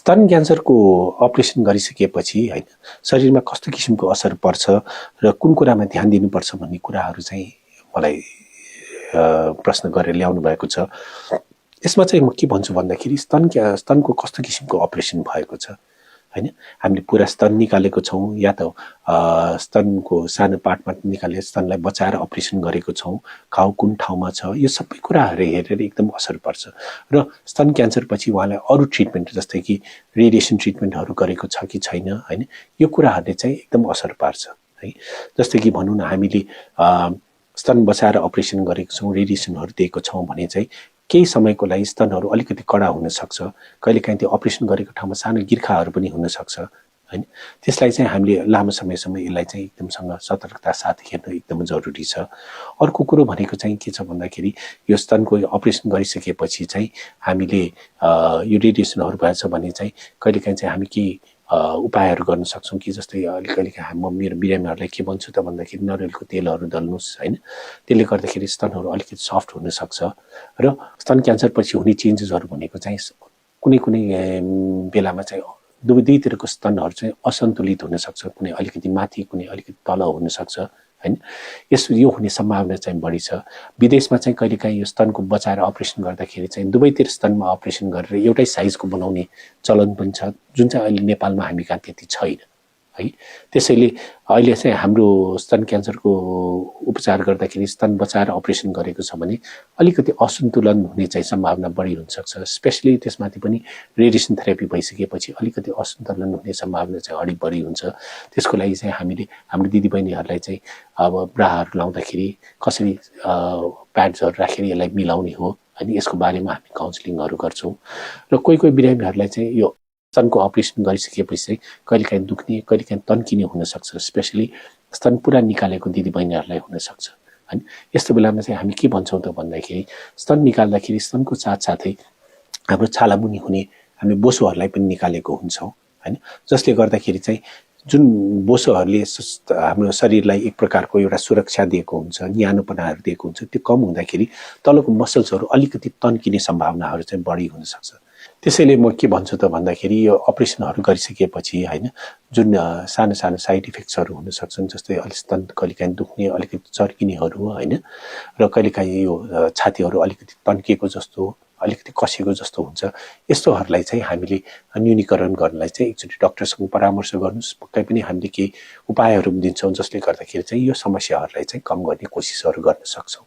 स्तन क्यान्सरको अपरेसन गरिसकेपछि हैन शरीरमा कस्तो किसिमको असर पर्छ र कुन कुरामा ध्यान दिनुपर्छ भन्ने कुराहरू चाहिँ मलाई प्रश्न गरेर ल्याउनु भएको छ। यसमा चाहिँ म के भन्छु भन्दाखेरि स्तनको कस्तो किसिमको अपरेसन भएको छ हैन, हामीले पुरा स्तन निकालेको छौं या त स्तनको सानो पार्टमा निकालेर स्तनलाई बचाएर अपरेसन गरेको छौं, घाउ कुन ठाउँमा छ, यो सबै कुराहरू हेरेर एकदम असर पर्छ। र स्तन क्यान्सर पछि उहाँलाई अरु ट्रिटमेन्ट जस्तै कि रेडिएसन ट्रिटमेन्टहरू गरेको छ कि छैन हैन, यो कुराहरूले चाहिँ एकदम असर पार्छ है। जस्तै कि भनौं न हामीले स्तन बचाएर अपरेसन गरेको छौं, रेडिएसनहरू दिएको छौं भने चाहिँ केही समयको लागि स्तनहरू अलिकति कडा हुन सक्छ, कहिलेकाहीँ त्यो अपरेसन गरेको ठाउँमा सानो गिर्खाहरू पनि हुन सक्छ हैन। त्यसलाई चाहिँ हामीले लामो समयसम्म यसलाई चाहिँ एकदमसँग सतर्कता साथ हेर्न एकदम जरुरी छ। अर्को कुरो भनेको चाहिँ के छ भन्दाखेरि यो स्तनको अपरेसन गरिसकेपछि चाहिँ हामीले यो रेडिएसनहरू भएछ भने चाहिँ कहिलेकाहीँ चाहिँ हामी के उपायहरू गर्न सक्छौं कि जस्तै कहिलेकाहीँ म मेरो बिरामीहरूलाई के भन्छु त भन्दाखेरि नरिवलको तेलहरू दल्नुस् हैन, त्यसले गर्दाखेरि स्तनहरू अलिकति सफ्ट हुन सक्छ। र स्तन क्यान्सर पछि हुने चेन्जेसहरू भनेको चाहिँ कुनै कुनै बेलामा चाहिँ दुवैतिरको स्तनहरू चाहिँ असन्तुलित हुन सक्छ, कुनै अलिकति माथि कुनै अलिकति तल हुन सक्छ हैन। यो हुने सम्भावना चाहिँ बढी छ। विदेशमा चाहिँ कहिलेकाहीँ यो स्तनको बचाएर अपरेसन गर्दाखेरि चाहिँ दुवैतिर स्तनमा अपरेसन गरेर एउटै साइजको बनाउने चलन पनि छ, जुन चाहिँ अहिले नेपालमा हामी कहाँ त्यति छैन है। त्यसैले अहिले चाहिँ हाम्रो स्तन क्यान्सरको उपचार गर्दाखेरि स्तन बचाएर अपरेसन गरेको छ भने अलिकति असन्तुलन हुने चाहिँ सम्भावना बढी हुन सक्छ। स्पेशली त्यसमाथि पनि रेडिएसन थेरापी भइसकेपछि अलिकति असन्तुलन हुने सम्भावना चाहिँ अलि बढी हुन्छ। त्यसको लागि चाहिँ हामीले हाम्रो दिदीबहिनीहरूलाई चाहिँ अब ब्राहरू लाउँदाखेरि कसरी प्याड्सहरू राखेर यसलाई मिलाउने हो अनि यसको बारेमा हामी काउन्सिलिङहरू गर्छौं। र कोही कोही बिरामीहरूलाई चाहिँ यो स्तनको अपरेसन गरिसकेपछि चाहिँ कहिलेकाहीँ दुख्ने, कहिलेकाहीँ तन्किने हुन सक्छ, स्पेशली स्तन पुरा निकालेको दिदीबहिनीहरूलाई हुन सक्छ हैन। यस्तो बेलामा चाहिँ हामी के भन्छौं त भन्दाखेरि स्तन निकाल्दाखेरि स्तनको साथसाथै हाम्रो छालामुनि हुने हामी बोसोहरूलाई पनि निकालेको हुन्छौं हैन, जसले गर्दाखेरि चाहिँ जुन बोसोहरूले हाम्रो शरीरलाई एक प्रकारको एउटा सुरक्षा दिएको हुन्छ, न्यानोपनाहरू दिएको हुन्छ, त्यो कम हुँदाखेरि तलको मसल्सहरू अलिकति तन्किने सम्भावनाहरू चाहिँ बढी हुन सक्छ। त्यसैले म के भन्छु त भन्दाखेरि यो अपरेसनहरू गरिसकेपछि हैन जुन सानो सानो साइड इफेक्ट्सहरू हुन सक्छन्, जस्तै स्तन कहिलेकाहीँ दुख्ने, अलिकति चर्किनेहरू हैन, र कहिलेकाहीँ यो छातीहरू अलिकति तन्किएको जस्तो, अलिकति कसेको जस्तो हुन्छ। यस्तोहरूलाई चाहिँ हामीले न्यूनीकरण गर्नलाई चाहिँ एकचोटि डाक्टरसँग परामर्श गर्नुस्। पक्कै पनि हामीले केही उपायहरू दिन्छौं जसले गर्दाखेरि चाहिँ यो समस्याहरूलाई चाहिँ कम गर्ने कोसिसहरू गर्न सक्छौं।